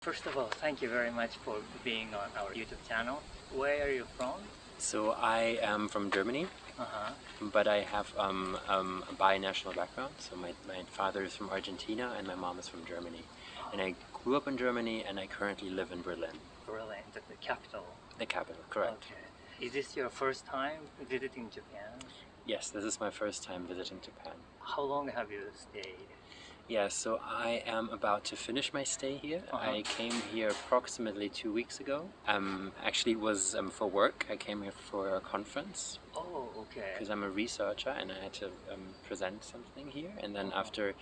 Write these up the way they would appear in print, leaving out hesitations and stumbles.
First of all, thank you very much for being on our YouTube channel. Where are you from? So I am from Germany, but I have a bi-national background. So my father is from Argentina and my mom is from Germany. And I grew up in Germany and I currently live in Berlin. Berlin, the capital. The capital, correct. Okay. Is this your first time visiting Japan? Yes, this is my first time visiting Japan. How long have you stayed? Yeah, so I am about to finish my stay here. I came here approximately 2 weeks ago. Actually, it was for work. I came here for a conference. Oh, okay. Because I'm a researcher and I had to present something here. And then after,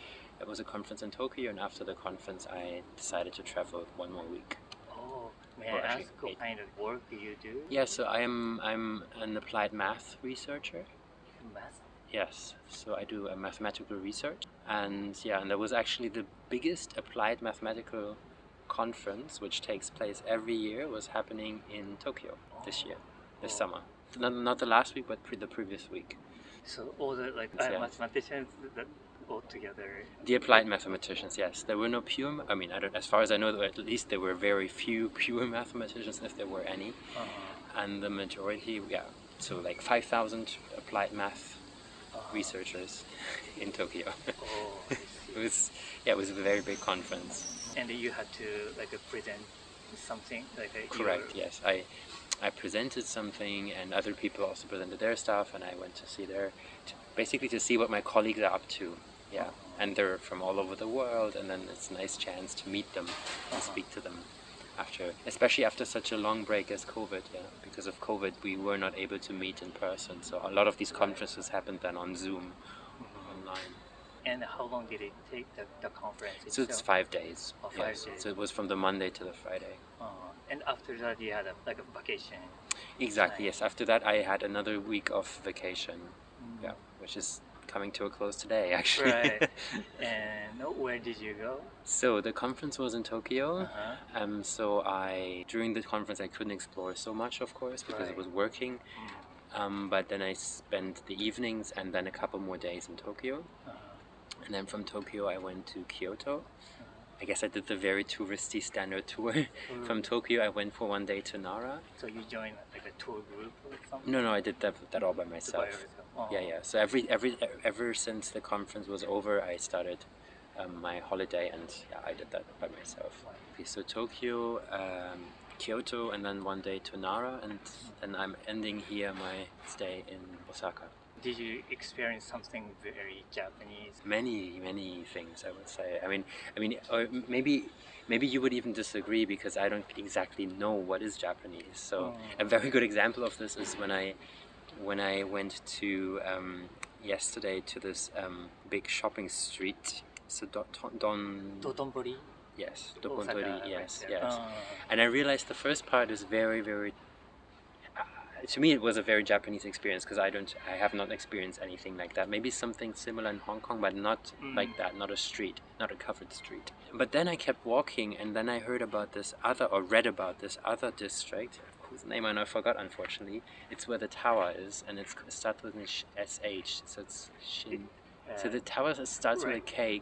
it was a conference in Tokyo, and after the conference I decided to travel 1 more week. Oh, may I ask what kind of work do you do? Yeah, so I'm an applied math researcher. Math? Yes, so I do a mathematical research, and yeah, and there was actually the biggest applied mathematical conference, which takes place every year, was happening in Tokyo this year, this summer. Not the last week, but the previous week. So all the mathematicians that all together. The applied mathematicians, yes. There were no pure. I mean, as far as I know, at least there were very few pure mathematicians, if there were any, and the majority, yeah. So like 5,000 applied math researchers in Tokyo. It was a very big conference. And you had to present something Correct. Yes, I presented something, and other people also presented their stuff, and I went to see basically to see what my colleagues are up to. Yeah, and they're from all over the world, and then it's a nice chance to meet them and speak to them. Especially after such a long break as COVID, because of COVID we were not able to meet in person, so a lot of these conferences happened then on Zoom, online. And how long did it take, the conference itself? So it's 5 days. Oh, 5 days. So it was from the Monday to the Friday. And after that you had a vacation? Exactly, yes. After that I had another week of vacation, which is coming to a close today, actually. Right. And where did you go? So the conference was in Tokyo. So during the conference I couldn't explore so much, of course, because I was working. But then I spent the evenings and then a couple more days in Tokyo. And then from Tokyo I went to Kyoto. I guess I did the very touristy standard tour. From Tokyo I went for 1 day to Nara. So you joined a tour group or something? No, I did that all by myself. Yeah. So ever since the conference was over, I started my holiday, and I did that by myself. Okay, so Tokyo, Kyoto, and then 1 day to Nara, and then I'm ending here my stay in Osaka. Did you experience something very Japanese? Many things, I would say. I mean, or maybe you would even disagree, because I don't exactly know what is Japanese. So a very good example of this is when I went to yesterday to this big shopping street. So Dotonbori? Yes, Dotonbori. Yes. And I realized the first part is very, very. To me, it was a very Japanese experience, because I have not experienced anything like that. Maybe something similar in Hong Kong, but not like that. Not a street, not a covered street. But then I kept walking, and then I read about this other district, whose name I forgot, unfortunately. It's where the tower is, and it starts with an SH, so it's Shin. So the tower starts with a K.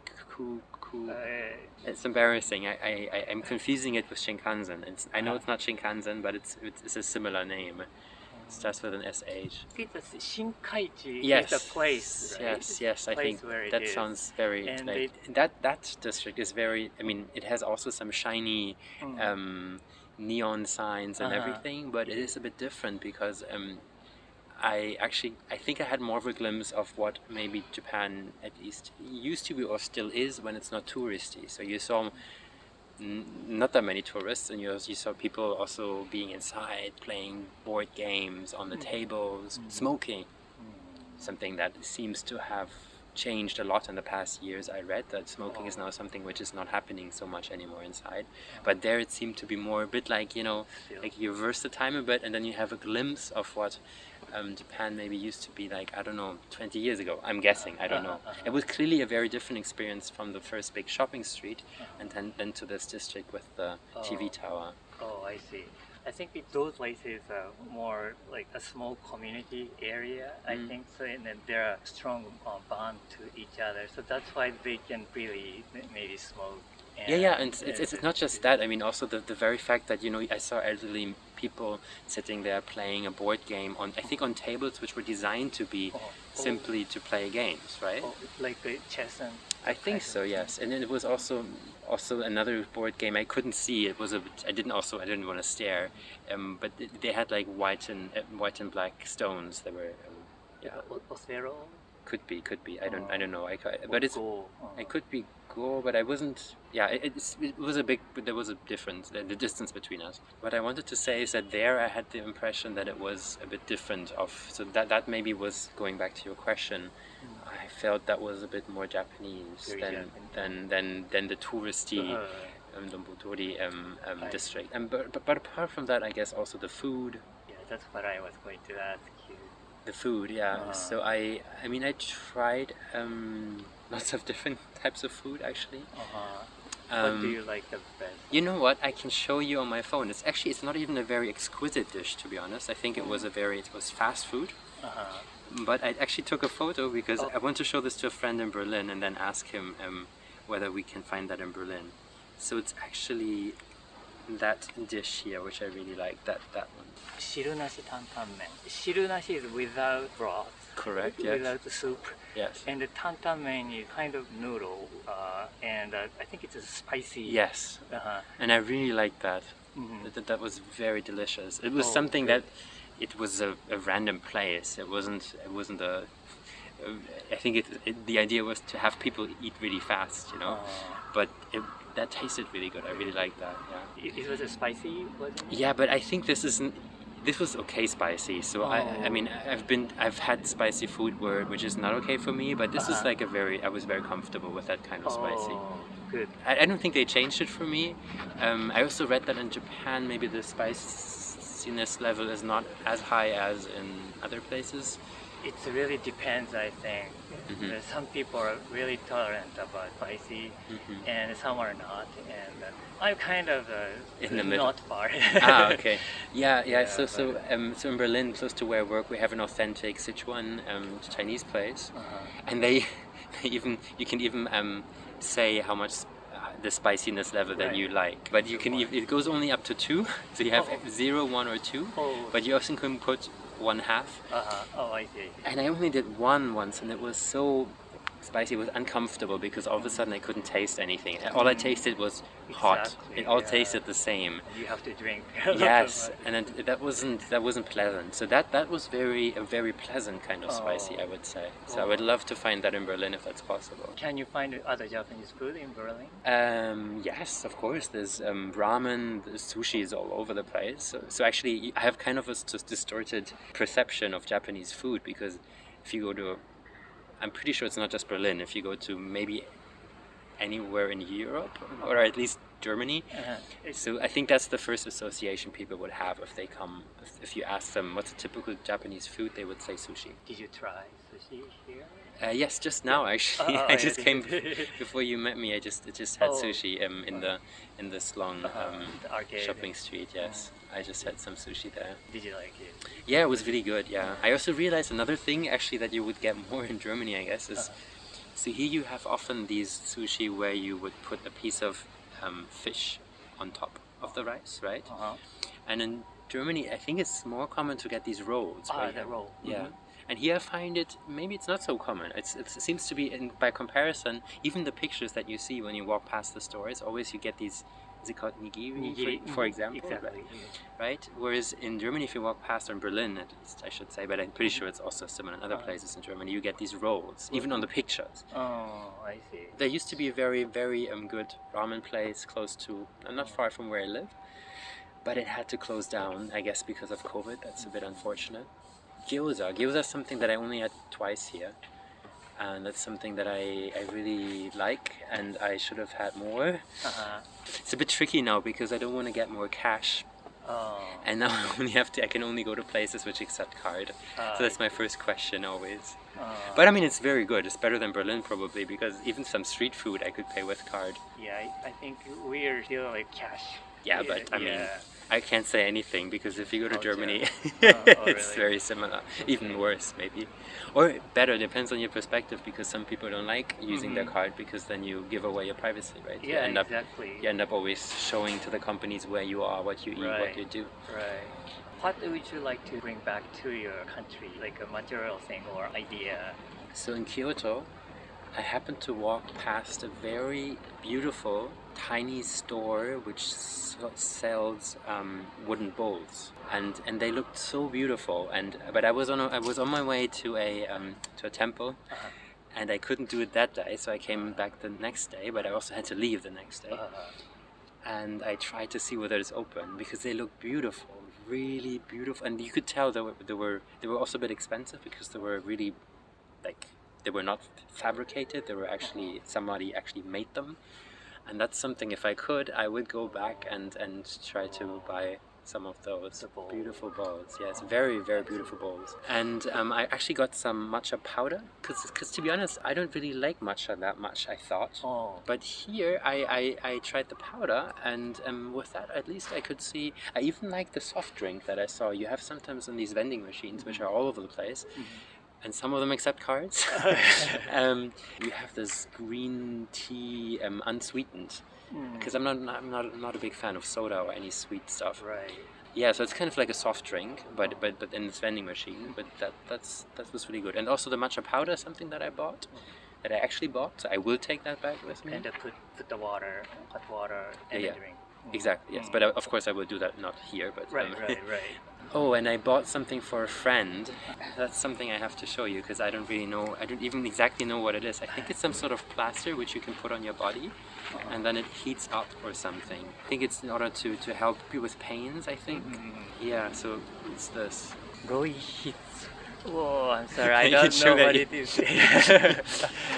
It's embarrassing. I'm confusing it with Shinkansen. I know it's not Shinkansen, but it's a similar name. It starts with an SH. It's Shinkaichi. Yes, is a place, right? Yes. I think that sounds very. That district is very. I mean, it has also some shiny neon signs and everything, but it is a bit different, because I think I had more of a glimpse of what maybe Japan at least used to be, or still is, when it's not touristy. So you saw not that many tourists, and you saw people also being inside, playing board games on the tables, smoking. Something that seems to have changed a lot in the past years. I read that smoking is now something which is not happening so much anymore inside, but there it seemed to be more a bit like, like you reverse the time a bit, and then you have a glimpse of what Japan maybe used to be like, I don't know, 20 years ago, I'm guessing, I don't know. It was clearly a very different experience from the first big shopping street, and then to this district with the TV tower. Oh, I see. I think those places are more like a small community area, I think so, and then there are strong bond to each other, so that's why they can really maybe smoke And it's not just that. I mean, also the very fact that, you know, I saw elderly people sitting there playing a board game on tables which were designed to be simply to play games, right? Like chess and... I think so, yes. And then it was also another board game I couldn't see. It was I didn't want to stare. But they had like white and black stones that were Othello? Could be. I don't know. But it could be Go, but I wasn't. Yeah, it was a big. But there was a difference. The distance between us. What I wanted to say is that there I had the impression that it was a bit different. So that maybe was going back to your question. I felt that was a bit more Japanese than the touristy Dombutori district. But apart from that, I guess also the food. Yeah, that's what I was going to ask you. The food, yeah. So I mean, I tried lots of different types of food actually. What do you like the best? You know what? I can show you on my phone. It's not even a very exquisite dish, to be honest. I think it was fast food. But I actually took a photo because I want to show this to a friend in Berlin and then ask him whether we can find that in Berlin. So it's actually that dish here, which I really like. That one. Shirunashi tantanmen. Shirunashi is without broth. Correct. Yes. Without the soup. Yes. And the tantanmen is kind of noodle, and I think it's a spicy. Yes. And I really liked that. That was very delicious. It was something that it was a random place. It wasn't a. I think the idea was to have people eat really fast, you know. But that tasted really good. I really liked that. Yeah. It was spicy, wasn't it? Yeah, but I think this was okay spicy. So I mean, I've had spicy food which is not okay for me, but this is like I was very comfortable with that kind of spicy. Good. I don't think they changed it for me. I also read that in Japan maybe the spiciness level is not as high as in other places. It really depends, I think. Some people are really tolerant about spicy, and some are not. And I'm kind of in the middle. Not far. Okay. Yeah. So in Berlin, close to where I work, we have an authentic Sichuan Chinese place, and you can even say how much the spiciness level that you like, but you can it goes only up to 2, so you have 0, 1, or 2, but you also can put 1/2. I see. And I only did 1 once, and it was so spicy. It was uncomfortable because all of a sudden I couldn't taste anything. All I tasted was hot. Exactly, it all tasted the same. You have to drink. Yes, and that wasn't pleasant. So that was a very pleasant kind of spicy, I would say. So I would love to find that in Berlin if that's possible. Can you find other Japanese food in Berlin? Yes, of course. There's ramen, there's sushi is all over the place. So actually, I have kind of a distorted perception of Japanese food because if you go to I'm pretty sure it's not just Berlin. If you go to maybe anywhere in Europe, or at least Germany, so I think that's the first association people would have if they come. If you ask them what's a typical Japanese food, they would say sushi. Did you try sushi here? Yes, just now actually. I just came before you met me. I just had sushi in the Slong shopping street. Yes, I just had some sushi there. Did you like it? Yeah, it was really good. Yeah, I also realized another thing actually that you would get more in Germany, I guess, is so here you have often these sushi where you would put a piece of fish on top of the rice, right? And in Germany, I think it's more common to get these rolls. The roll. Yeah. And here I find maybe it's not so common. It seems to be, by comparison, even the pictures that you see when you walk past the stores, always you get these, is it called nigiri, for example? Exactly. Right? Whereas in Germany, if you walk past, or in Berlin at least, I should say, but I'm pretty sure it's also similar in other places in Germany, you get these rolls, even on the pictures. Oh, I see. There used to be a very, very good ramen place close to, not far from where I live, but it had to close down, I guess because of COVID. That's a bit unfortunate. Gyoza is something that I only had twice here, and that's something that I really like, and I should have had more. It's a bit tricky now because I don't want to get more cash, and now I can only go to places which accept card. So that's my first question always. But I mean, it's very good. It's better than Berlin probably, because even some street food I could pay with card. Yeah, I think we are still like cash yeah, but I mean, I can't say anything because if you go to Germany, really? it's very similar, even worse maybe, or better, depends on your perspective, because some people don't like using their card because then you give away your privacy, right? Yeah, You end up always showing to the companies where you are, what you eat, what you do. Right. What would you like to bring back to your country, like a material thing or idea? So in Kyoto, I happened to walk past a very beautiful tiny store which sells wooden bowls, and they looked so beautiful. But I was on my way to a temple, and I couldn't do it that day, so I came back the next day. But I also had to leave the next day, and I tried to see whether it's open because they look beautiful, really beautiful, and you could tell they were also a bit expensive because they were really they were not fabricated. They were actually somebody actually made them. And that's something, if I could, I would go back and try to buy some of those beautiful bowls. Yes, very, very beautiful bowls. And I actually got some matcha powder, because to be honest, I don't really like matcha that much, I thought. But here, I tried the powder, and with that, at least I could see, I even like the soft drink that I saw. You have sometimes on these vending machines, which are all over the place. And some of them accept cards. You have this green tea, unsweetened, because I'm not a big fan of soda or any sweet stuff. Right. Yeah, so it's kind of like a soft drink, but in this vending machine. But that was really good. And also the matcha powder is something that I bought, that I actually bought. So I will take that back with me. And put the water, hot water, and the drink. Exactly. Yes, but of course I will do that not here. But right. Oh, and I bought something for a friend. That's something I have to show you because I don't really know. I don't even exactly know what it is. I think it's some sort of plaster which you can put on your body, and then it heats up or something. I think it's in order to help you with pains, I think. Yeah, so it's this. Really hits. Oh, I'm sorry, I don't know what it is.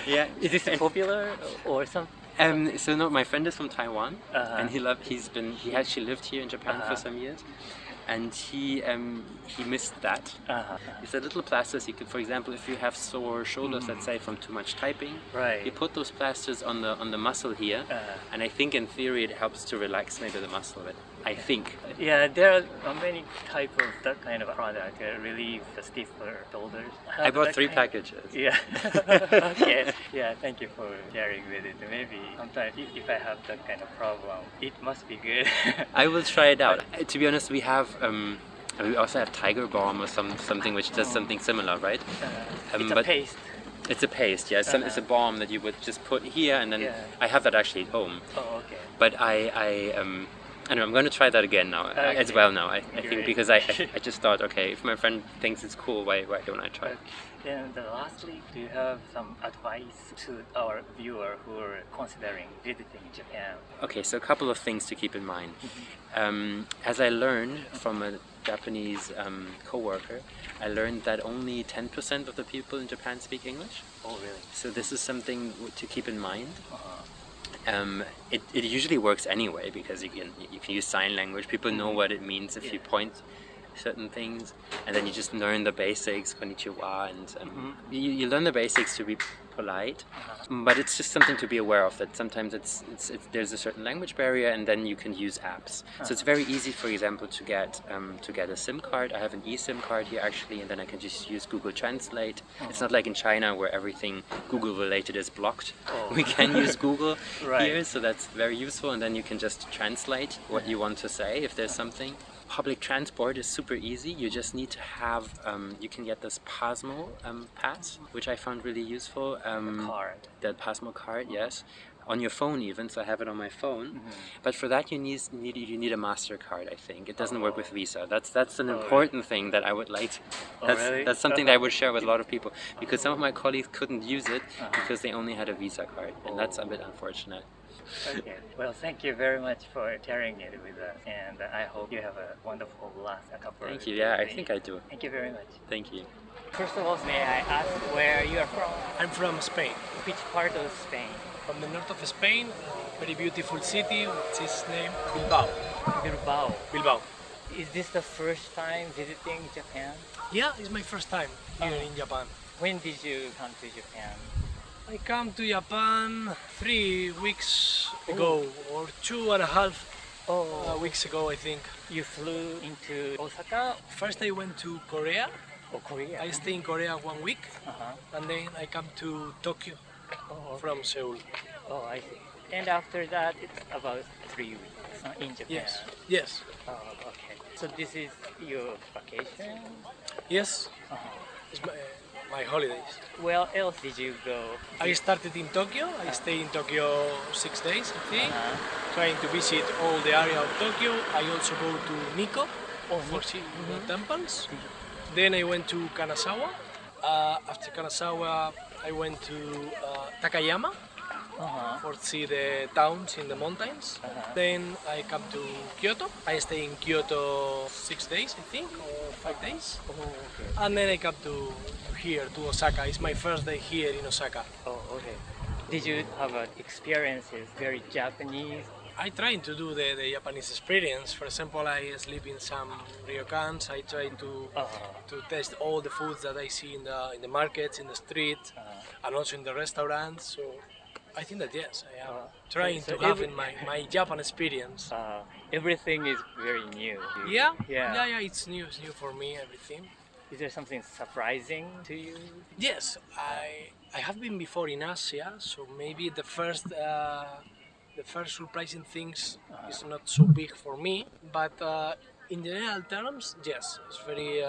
Yeah. Is this popular or something? So no, my friend is from Taiwan, and he actually lived here in Japan for some years. And he missed that. It's a little plasters you could, for example, if you have sore shoulders, let's say from too much typing, you put those plasters on the muscle here, and I think in theory it helps to relax maybe the muscle a bit. I think. Yeah, there are many types of that kind of product to relieve the stiffer shoulders. I bought 3 packages. Yeah. Okay. Yeah, thank you for sharing with it. Maybe sometimes if I have that kind of problem, it must be good. I will try it out. To be honest, we also have Tiger Balm or something which does something similar, right? It's a paste. It's a paste, yeah. It's a balm that you would just put here, and then I have that actually at home. Oh, okay. But I know I'm going to try that again now as well now. I think because I just thought, okay, if my friend thinks it's cool, why don't I try it? And lastly, do you have some advice to our viewer who are considering visiting Japan? Okay, so a couple of things to keep in mind. As I learned from a Japanese co-worker, I learned that only 10% of the people in Japan speak English. Oh, really? So this is something to keep in mind. It usually works anyway because you can use sign language. People know what it means if you point certain things, and then you just learn the basics, konnichiwa, and you learn the basics to be polite. But it's just something to be aware of, that sometimes there's a certain language barrier, and then you can use apps. So it's very easy, for example, to get a SIM card. I have an eSIM card here actually, and then I can just use Google Translate. It's not like in China where everything Google related is blocked. We can use Google here, so that's very useful, and then you can just translate what you want to say if there's something. Public transport is super easy. You just need to have, you can get this Pasmo pass, which I found really useful. Card. That Pasmo card, yes. On your phone even, so I have it on my phone. But for that you need a MasterCard, I think. It doesn't work with Visa. That's an important thing that I would like to, that's something that I would share with a lot of people, because some of my colleagues couldn't use it because they only had a Visa card, and that's a bit unfortunate. Okay. Well, thank you very much for sharing it with us, and I hope you have a wonderful last couple of days. Thank you. Yeah, I think I do. Thank you very much. Thank you. First of all, may I ask where you are from? I'm from Spain. Which part of Spain? From the north of Spain, very beautiful city, which is named Bilbao. Bilbao. Is this the first time visiting Japan? Yeah, it's my first time here in Japan. When did you come to Japan? I came to Japan 3 weeks ago, or 2.5 weeks ago, I think. You flew into Osaka First I went to Korea. or Korea? I stayed in Korea 1 week, Uh-huh. and then I come to Tokyo Oh, okay. from Seoul. Oh, I see. And after that, it's about 3 weeks in Japan. Yes. Oh, okay. So this is your vacation? Yes. Uh-huh. It's my holidays. Where else did you go? I started in Tokyo. I stayed in Tokyo 6 days, I think, trying to visit all the area of Tokyo. I also go to Nikko for seeing the temples. Then I went to Kanazawa. After Kanazawa, I went to Takayama for see the towns in the mountains. Then I come to Kyoto. I stay in Kyoto 6 days, I think, or 5 days. Oh, okay. And then I come to here, to Osaka. It's my first day here in Osaka. Oh, okay. Did you have experiences very Japanese? I try to do the Japanese experience. For example, I sleep in some ryokans. I try to taste all the foods that I see in the markets, in the street, and also in the restaurants. So I think that yes, I am trying so to have in my Japan experience. Everything is very new. Yeah, Yeah. it's new for me, everything. Is there something surprising to you? Yes, I have been before in Asia, so maybe the first surprising things is not so big for me, but in general terms, yes, it's very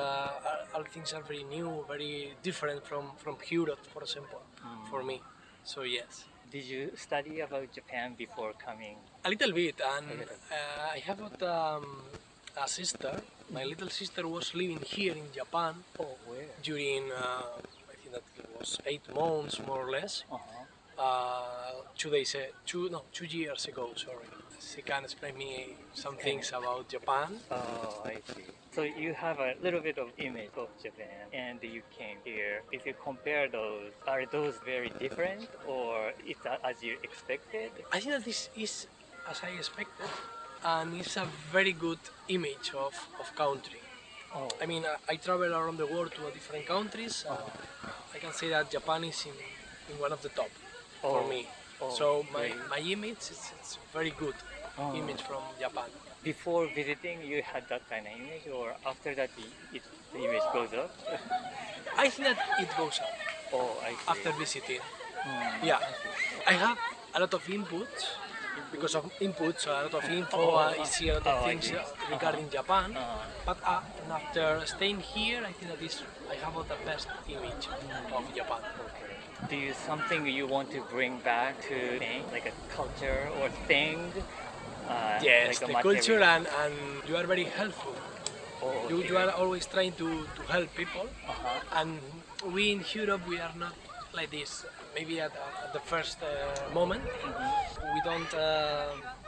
all things are very new, very different from Europe, for example, for me. So yes, Did you study about Japan before coming? a little bit, and I have got a sister. My little sister was living here in Japan Oh, where? during I think that it was 8 months more or less. 2 years ago, sorry. She can explain me some things about Japan. Oh, I see. So you have a little bit of image of Japan, and you came here. If you compare those, are those very different, or it's as you expected? I think that this is as I expected, and it's a very good image of country. Oh, I mean, I travel around the world to different countries. I can say that Japan is in one of the top for me. So my image it's very good image from Japan. Before visiting, you had that kind of image, or after that, the image goes up? I think that it goes up Oh, I see. after visiting. Yeah, I have a lot of inputs. Because of inputs, a lot of info, I see a lot of things regarding Japan. But after staying here, I think that I have the best image of Japan. Do you something you want to bring back to Spain, like a culture or thing? Yes, like a the material? culture and you are very helpful. Oh, You are always trying to help people, and we in Europe we are not like this. Maybe at the first moment, we don't.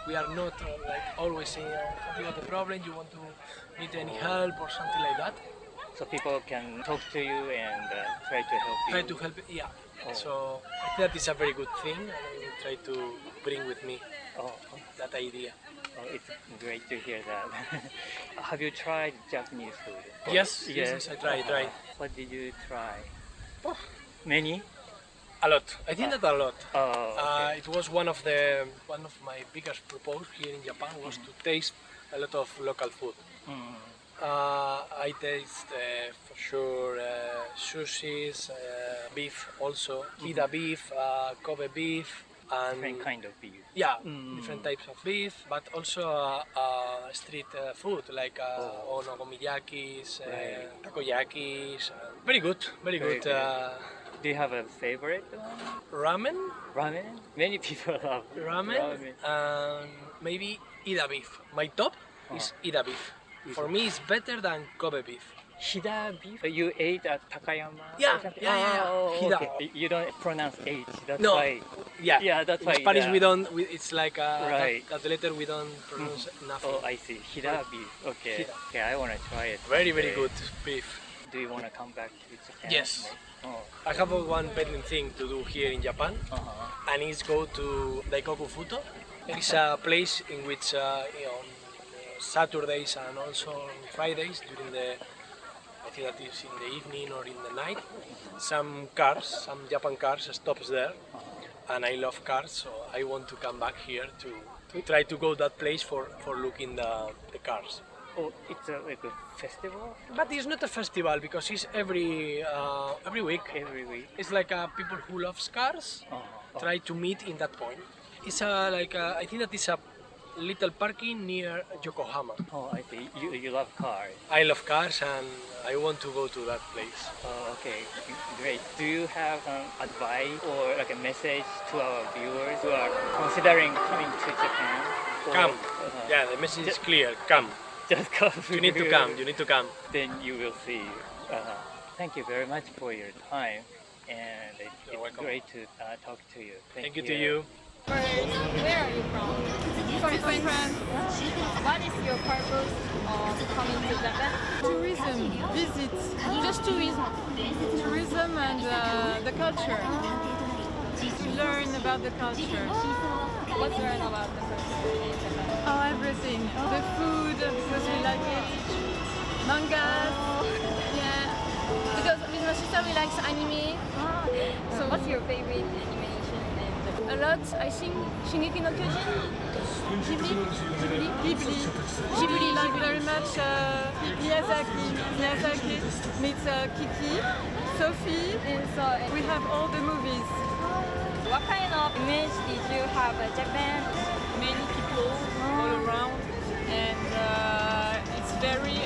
We are not like always saying, "Have you got a problem? You want to need any help or something like that?" So people can talk to you and try to help you. Try to help. Yeah. So I think that is a very good thing, and I will try to bring with me that idea. Oh, it's great to hear that. Have you tried Japanese food? Yes, I tried. What did you try? Many? A lot. I think that a lot. Oh, okay. It was one of my biggest purpose here in Japan was to taste a lot of local food. I taste for sure sushis, beef also, Kida beef, Kobe beef, and Different kind of beef. yeah, different types of beef, but also street food like onokomiyakis, takoyakis. Very good, very good. Do you have a favorite one? Ramen, Ramen? Many people love ramen, and maybe Ida beef. My top is Ida beef. For me, it's better than Kobe beef. Hida beef? You ate at Takayama? Yeah, or something? yeah. Oh, Hida. okay. You don't pronounce H, that's No. why. Yeah, Yeah, that's in why. Spanish Ida. we don't. It's like Right. that letter we don't pronounce nothing. Oh, I see. Hida beef. Okay. Hida. Okay, I want to try it. Very, very Okay. good beef. Do you want to come back to Japan? Yes. Oh. I have one pending thing to do here in Japan, and it's go to Daikoku Futo. It's a place in which on Saturdays and also on Fridays during I think that is in the evening or in the night, some Japan cars stops there, and I love cars, so I want to come back here to we try to go that place for looking the cars. Oh, it's like a festival But it's not a festival because it's every week. every week. It's like people who love cars try to meet in that point. It's I think that it's a little parking near Yokohama. Oh, I see. You love cars. I love cars and I want to go to that place. Oh, okay, great. Do you have advice or like a message to our viewers who are considering coming to Japan? Or, Come. Yeah, the message is clear. Come. Just come. You need to come. You need to come. Then you will see. Thank you very much for your time, and it's welcome. great to talk to you. Thank you to you. Where are you from? From France. What is your purpose of coming to Japan? Tourism, visit, Just tourism. tourism and the culture. To learn about the culture. What's learn about the culture in Japan? Oh, everything. The food, because we like it. Mangas. Yeah. Because with my sister we like anime. So what's your favorite animation? A lot, I think Shingeki no Kyojin. Ghibli. Ghibli like very much Miyazaki meets Kiki, Sophie. And so, We have all the movies. what kind of image did you have of Japan? Many people all around, and it's very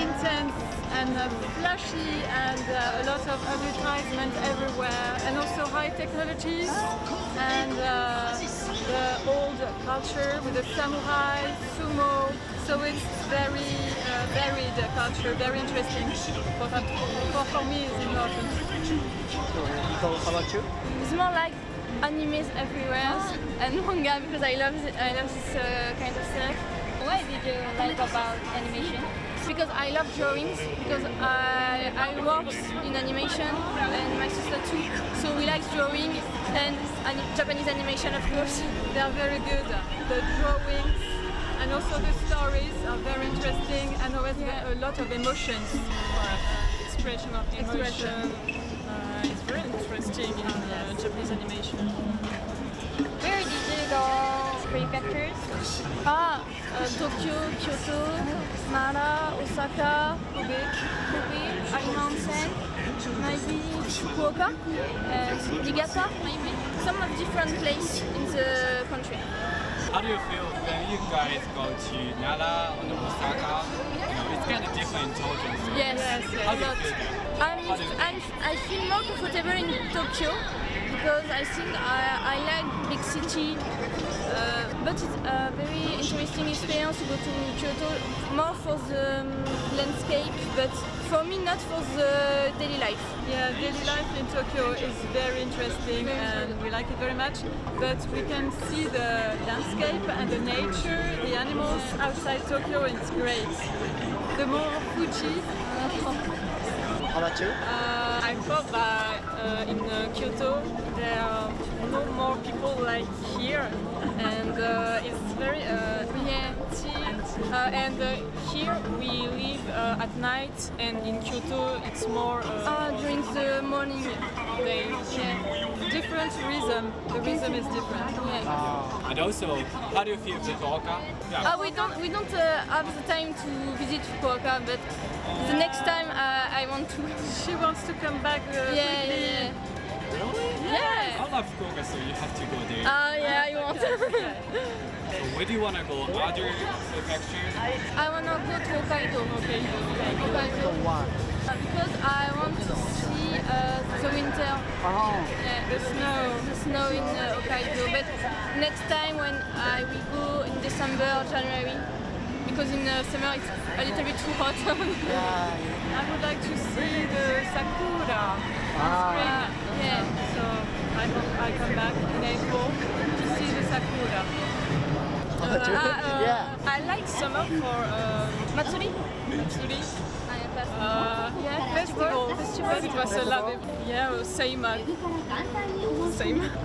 intense and flashy, and a lot of advertisement everywhere, and also high technologies, and the old culture with the samurai, sumo. So it's very varied culture, very interesting. For me, it's important. So, how about you? It's more like animes everywhere and manga because I love this kind of stuff. Why did you like about animation? Because I love drawings, because I worked in animation and my sister too, so we like drawing and Japanese animation of course. They are very good. The drawings and also the stories are very interesting, and always a lot of emotions. Expression of emotion. It's very interesting in Japanese animation. Where did you go prefectures? Tokyo, Kyoto, Nara, Osaka, Kobe, Arimonsen, maybe Fukuoka, Niigata, maybe. Some of different places in the country. How do you feel when you guys go to Nara or Osaka? It's kind of different cultures. Yes. How do you feel there? I feel more comfortable in Tokyo because I think I like big city, but it's a very interesting experience to go to Kyoto, more for the landscape, but for me not for the daily life. Yeah, daily life in Tokyo is very interesting and we like it very much, but we can see the landscape and the nature, the animals outside Tokyo, and it's great. The more Fuji. How about you? I thought that in Kyoto there are no more people like here, and it's very and here we live at night, and in Kyoto it's more During the morning. day. Different rhythm. The rhythm is different. And also, how do you feel Fukuoka? Yeah. We don't have the time to visit Fukuoka, but the next time I want to. She wants to come back quickly. Yeah. I love Fukuoka, so you have to go there. Yeah, I want. So where do you want to go? Other prefectures? I want to go to Hokkaido. Hokkaido. Why? Because I want to see the winter. Yeah, the snow in Hokkaido. But next time when I will go in December or January, because in summer it's a little bit too hot. I would like to see the sakura in spring. Yeah. So I hope I come back in April to see the sakura. I like summer for Matsuri? Matsuri. Yeah, Festival. Yeah, same. I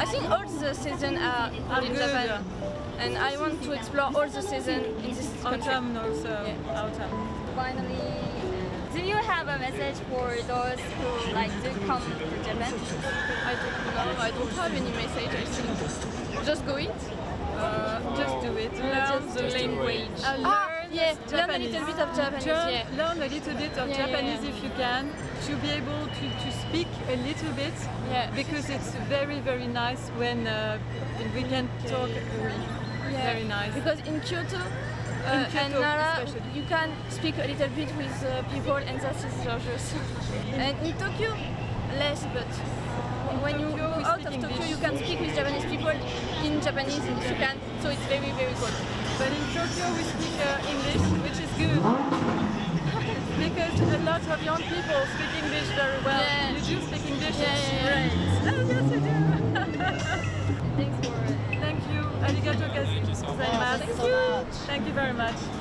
think all the seasons are in good. Japan. And I want to explore all the seasons in this country. Autumn also. Yeah. Autumn. Finally, Do you have a message for those who like to come to Japan? I don't know. I don't have any message. I think just go it. Just do it. Learn the language. Learn a little bit of Japanese. Learn a little bit of Japanese if you can, to be able to speak a little bit. Because it's very, very nice when we can talk. Very nice. Because in Kyoto and Nara, especially, you can speak a little bit with people, and that is gorgeous. And in Tokyo, less, but when you go out of Tokyo, you can speak with Japanese people in Japanese if you can. So it's very, very good. But in Tokyo we speak English, which is good. Because a lot of young people speak English very well. You do speak English, it's great. Oh yes, you do. Thanks for Thank you. Arigato gozaimasu. Thank you so much. Thank you very much.